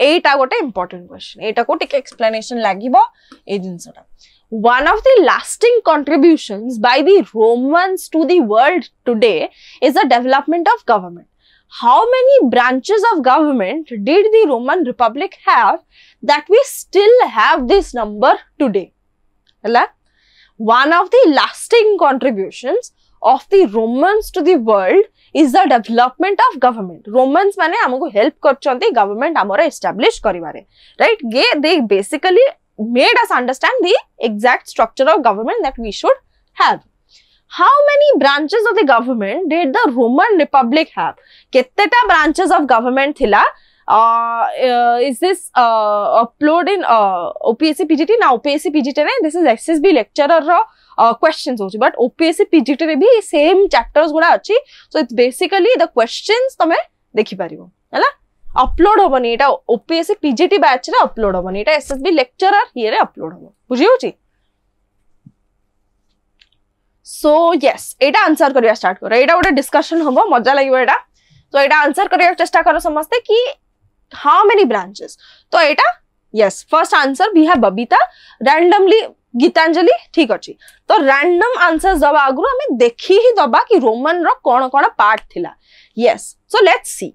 एटा गोटे important question एटा को टिके explanation लागिबो A जिंसटा one of the lasting contributions by the Romans to the world today is the development of government. How many branches of government did the Roman Republic have that we still have this number today हैला one of the lasting contributions of the Romans to the world is the development of government. Romans माने हमको help करचंती government हमरे establish करिवारे, right? They basically made us understand the exact structure of government that we should have. How many branches of the government did the Roman Republic have? केतेटा branches of government थिला? Is this upload in OPSC PGT? Now OPSC PGT ne this is SSB lecturer ro questions hochi but OPSC PGT re bhi same chapters guda achi so it's basically the questions tame dekhi paribo hala upload hobani eta OPSC PGT batch re upload hobani eta SSB lecturer here re upload hobo bujhi hochi so yes eta answer kariya start karo eta gote discussion hobo मजा लागिबो eta so eta answer kariya चेष्टा करो समझते कि how many branches तो एटा yes first answer we have Babita randomly Geetanjali ठीक अछि तो random answers दबा आगु हमें देखि ही दबा कि रोमन रो कोन कोन पार्ट थिला yes so let's see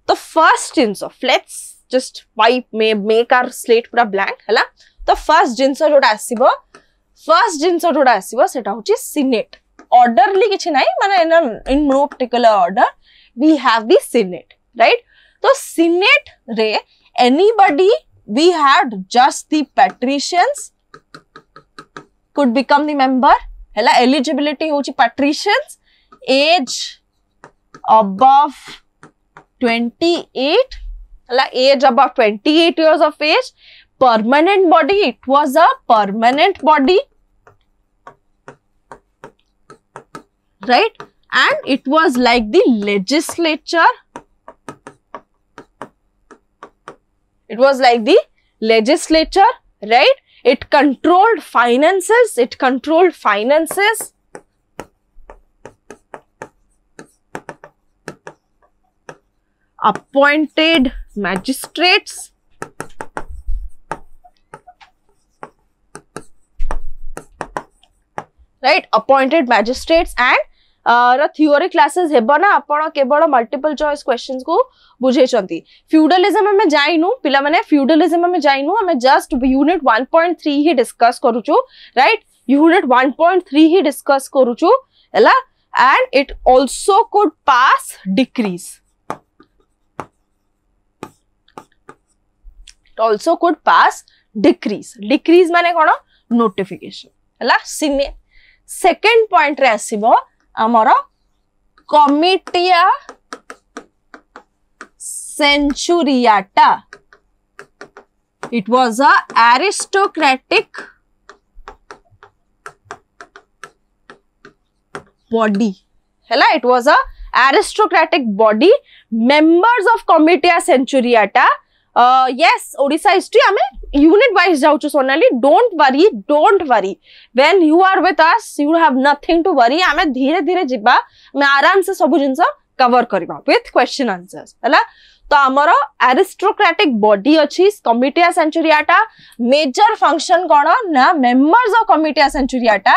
तो first jeans of let's just wipe make our slate पूरा blank हला तो first जिंस जोटा आसीबो सेटा होची senate orderly किछि नाही माने in no particular order we have the senate right तो senate रे anybody we had just the patricians could become the member हैला eligibility होची patricians age above 28 हैला age above 28 years of age permanent body it was a permanent body right and it was like the legislature right it controlled finances appointed magistrates right and theory classes हेबो ना आपण केवल multiple choice questions को बुझे चंती feudalism में जाइनु पिला माने feudalism में जाइनु हमें जस्ट यूनिट 1.3 ही डिस्कस करूछु राइट यूनिट 1.3 ही डिस्कस करूछु हैला and it also could pass decrease माने कोन नोटिफिकेशन हैला सेकंड पॉइंट रे आसीबो आमरा कमिटिया सेंचुरियाटा it was a aristocratic body hela it was a aristocratic body members of comitia centuriata yes odisha history ame unit wise jauchu sonali don't worry when you are with us you have nothing to worry ame dhire dhire jiba ame आराम से सब जिंस cover करबा with question answers हला तो हमरो aristocratic body अछि comitia centuriata major function कोन ना members of comitia centuriata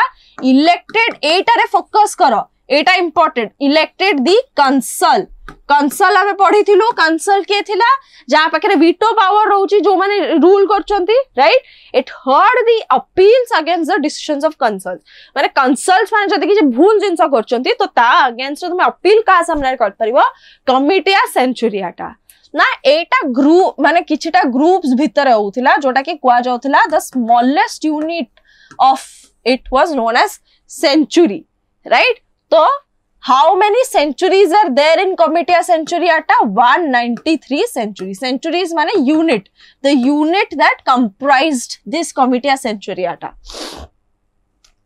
elected एटा रे फोकस करो एटा important elected the consul हमें पढ़ी थिलु consul के थिला जहां पाखरे veto power रहउची जो माने रूल करचंती right it heard the appeals against the decisions of consuls माने consuls माने जति कि भूल जिंस करचंती तो ता अगेंस्ट तुम अपील का सामने कर परिबो comitia centuriata ना एटा ग्रुप माने किछटा ग्रुप्स भीतर होउथिला जोटा कि कुआ जाउथिला the smallest unit of it was known as century right तो How many centuries are there in Comitia Centuriata? 193 centuries. Centuries माने unit. The unit that comprised this Comitia Centuriata.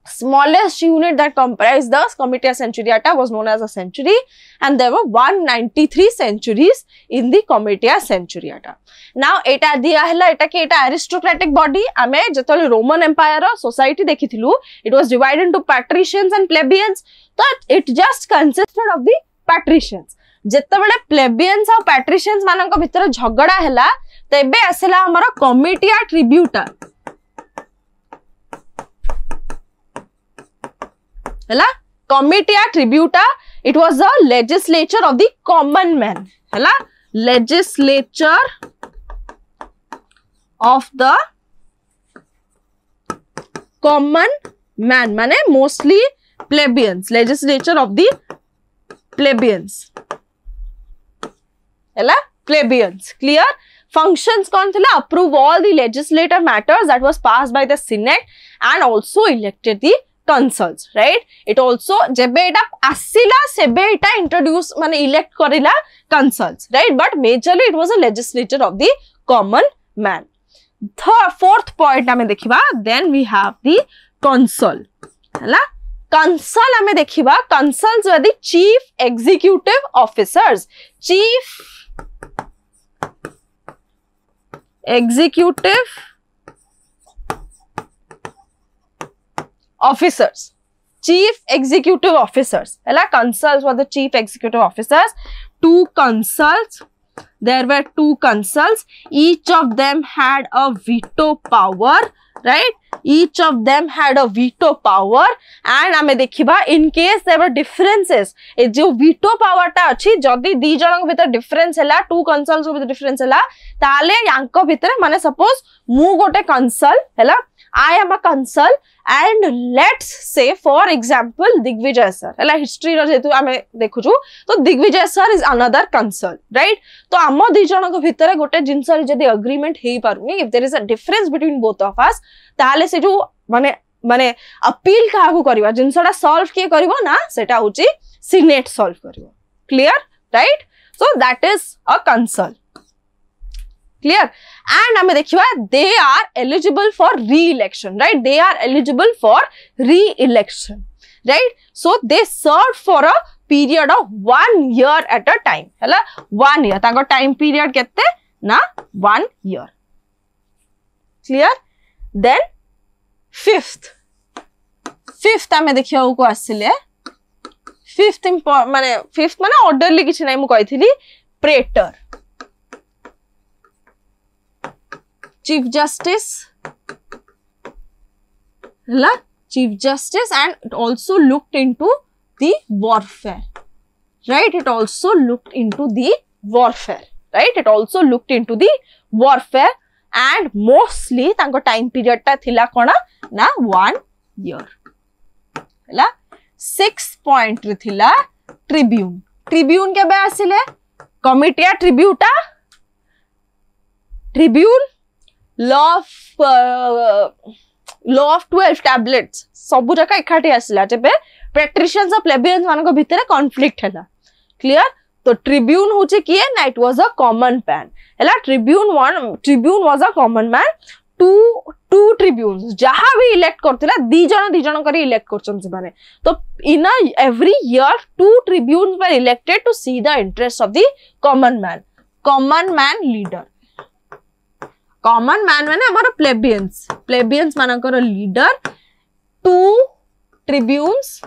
Smallest unit that comprised the Comitia Centuriata was known as a century, and there were 193 centuries in the Comitia Centuriata. Now eta diya hela eta ki eta aristocratic body ame jetole Roman Empire society dekhiथिलु, it was divided into patricians and plebeians, that it just consisted of the patricians. जेतेबेले plebeians और patricians मानक भितर झगड़ा हला तेबे आसला हमर Comitia Tributa हला. Comitia Tributa, it was the legislature of the common man हला, legislature of the common man माने mostly plebeians, legislature of the plebeians हला, plebeians. Clear? Functions कौन थिला? Approve all the legislative matters that was passed by the Senate and also elected the consuls, right? It also जेबे एटा आसिला सेबे एटा introduce माने elect करिला consuls, right? But majorly it was a legislature of the common man. Fourth point हमें देखिबा, then we have the consul हला. Consul हमें देखिबा, consuls were the chief executive officers. Chief executive officers. Chief executive officers. Consuls were the chief executive officers. Two consuls. There were two consuls. Each of them had a veto power. Right? Each of them had a veto power. And हमें देखिबा, in case there were differences, जो veto power टा अच्छी, जदि दी जनक भीतर difference हला, two consuls भीतर difference हला, ताले यांको भीतर माने suppose मु गोटे consul हला, I am a consul, and let's say for example Digvijay sir हला, history रो जेतु हमें देखुछु, तो Digvijay sir is another consul, right? तो आमो दी जनक भीतर गोटे जिंस जदि agreement hay पारुनी, if there is a difference between both of us, ताले से जो माने माने अपील काहाकू करिवा, जिंसटा सॉल्व किए करिवो ना, सेटा होची सिनेट सॉल्व करिवो. Clear? Right? So that is a consul. Clear? And हमें देखिवा, they are eligible for re-election, right? They are eligible for re-election, right? So they served for a period of 1 year at a time. हला 1 year. ताको time period कितने ना 1 year. Clear? Then fifth हमें देखिवा को आसिले. Fifth माने orderly किसी नहीं मु कही थी, praetor. Chief Justice, Chief Justice, and it also looked into the warfare, right? It also looked into the warfare, right? It also looked into the warfare, and mostly तांको time period टा थिला कोना ना 1 year. हला 6th point रे थिला tribune. Tribune के बे आसिले Comitia Tributa, tribune, law of 12 tablets सब जगह इकट्ठे आसिला जेबे patricians और plebeians मानको भितरे conflict हैला. Clear? तो tribune होचे किए ना, it was a common man. हैला tribune was a common man. Two tribunes जहाँ भी elect करते ला, दी जन करी elect करचन से बने. तो in every year 2 tribunes were elected to see the interests of the common man. Common man leader. Common man माने हमारा plebeians मानकर leader. 2 tribunes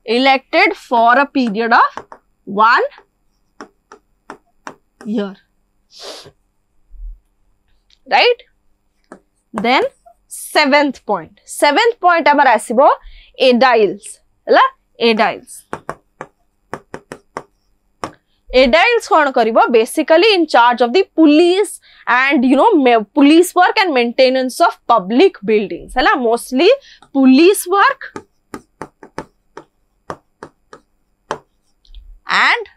elected for a period of 1 year. Right? Then 7th point. 7th point हमारा आसिबो aediles. हला aediles. Aediles कौन करिबो? Basically in charge of the police and police work and maintenance of public buildings. हला mostly police work and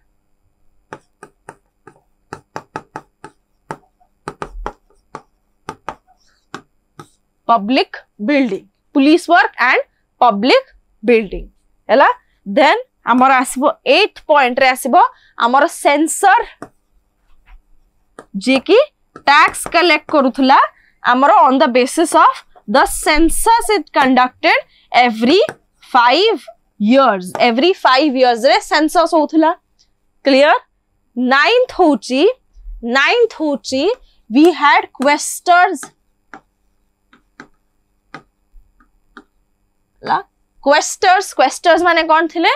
public building. Police work and public building. हला then आमर आसीबो 8th point रे आसीबो आमर sensor जे की tax collect करूथला आमर on the basis of the census it conducted every 5 years every 5 years रे census होथला क्लियर। नाइन्थ होची we had questors ला क्वेस्टर्स माने कौन थिले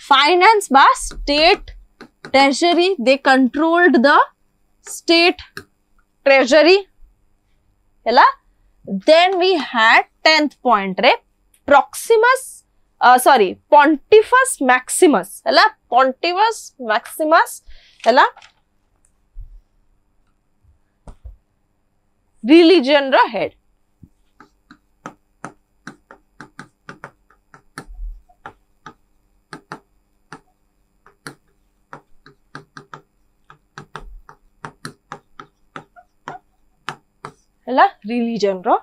फाइनेंस बा state treasury they controlled the state treasury हैला। Then we had 10th point रे Pontifex Maximus हैला Pontifex Maximus हैला रिलीजन रो हेड हैला रिलीजन रो।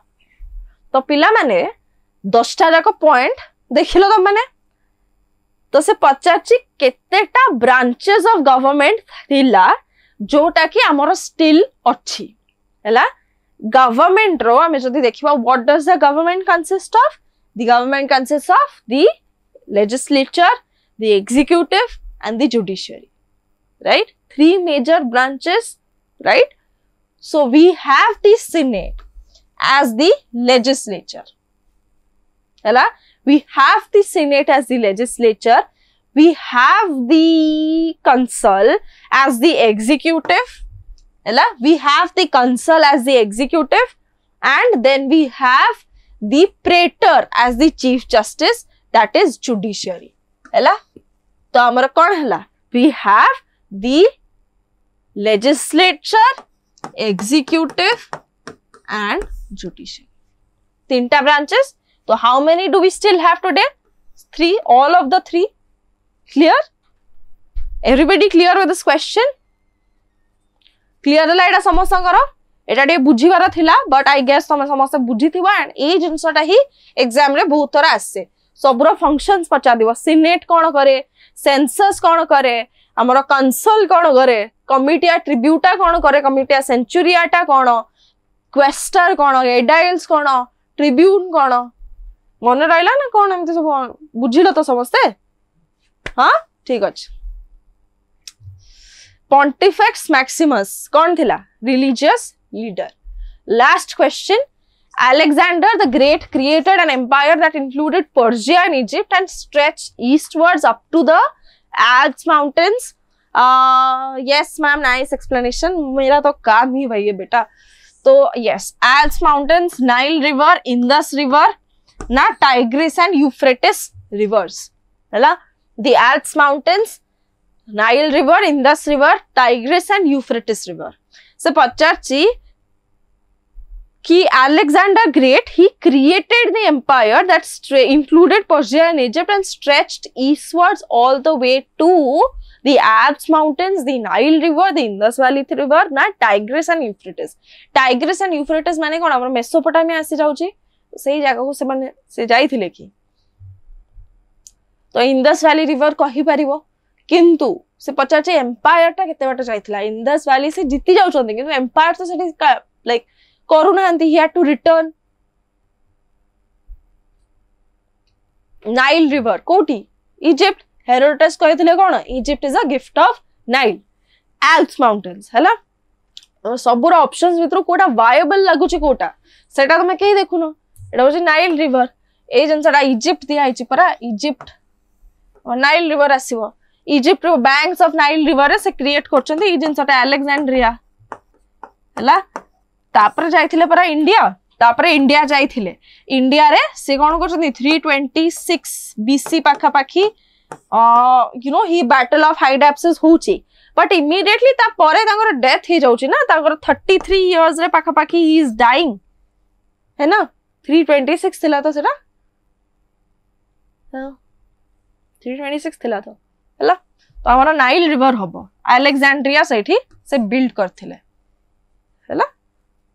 तो पिला माने 10टा जाक पॉइंट देखिलो तो माने तो से पचाची केतेटा ब्रांचेस ऑफ गवर्नमेंट थिला जोटा कि हमर स्टिल अछि हैला। गवर्नमेंट रो हमें जदी देखिबा what does the government consist of the government consist of the legislature the executive and the judiciary right 3 major branches right. So we have the Senate as the legislature. Hala? We have the Senate as the legislature. We have the Council as the executive. Hala? We have the Council as the executive. And then we have the Praetor as the Chief Justice, that is judiciary. Hala? तो हमारा कौन हला? We have the legislature, executive and judiciary. 3 branches. So how many do we still have today? 3. All of the 3. Clear? Everybody clear with this question? Clear la eta samasangara eta de बुझीबार थिला but I guess तमे समस्त बुझीथिबा and A जिंसटा he exam रे बहुत थरा आसे सबरो functions पचा दिबो Senate कोन करे सेंसस कोन करे हमरो कंसोल कोन करे कमिटिया ट्रिब्यूटा कोन करे कमिटिया सेंचुरियाटा कोन क्वेस्टर कोन एडाइल्स कोन ट्रिब्यून कोन मन रहला ना कोन एमते सब बुझिलो तो समस्ते हां ठीक अछि। Pontifex Maximus कौन थिला religious leader. Last question Alexander the Great created an empire that included Persia and Egypt and stretched eastwards up to the Alps mountains. Yes ma'am, nice explanation. मेरा तो काम ही वही है बेटा। तो yes, Alps mountains, Nile river, Indus river, ना Tigris and Euphrates rivers, है the Alps mountains, Nile river, Indus river, Tigris and Euphrates river. So पचाची कि Alexander Great he created the empire that included Persia and Egypt and stretched eastwards all the way to the Alps mountains, the Nile river, the Indus Valley river, ना Tigris and Euphrates. Tigris and Euphrates माने कौन हमर Mesopotamia आसी जाउची सही जगह को से माने से जाइथिले कि तो Indus Valley river कहि परिबो किंतु से पचाचे एम्पायर टा केते बाटा जाइथिला Indus Valley से जिति जाउछन किंतु एम्पायर तो सेठी लाइक करुणांती he had to return. Nile river कोठी Egypt Herodotus कहिथिले कोन Egypt is a gift of Nile. Alps mountains हैला सबुर ऑप्शंस भितर कोटा वायबल लागुची कोटा सेटा तमे केही देखुनो एटा होची Nile river ए जनसडा Egypt दिया आइची परा Egypt और Nile river आसीबो Egypt रो banks of Nile river से क्रिएट करछन्ते ई जनसटा Alexandria हैला तापर जाइथिले परा इंडिया तापर इंडिया जाइथिले इंडिया रे से कोन करछन्ती 326 बीसी पाखा पाखी you know he battle of Hydaspes होची बट इमीडिएटली ता परे तांगर डेथ हे जाउची ना तांगर 33 इयर्स रे पाखा पाखी ही इज डाइंग है ना 326 थिला तो सेटा 326 थिला तो हला तो हमरा नाइल रिवर हबो अलेक्जेंड्रिया सेठी से बिल्ड करथिले हला।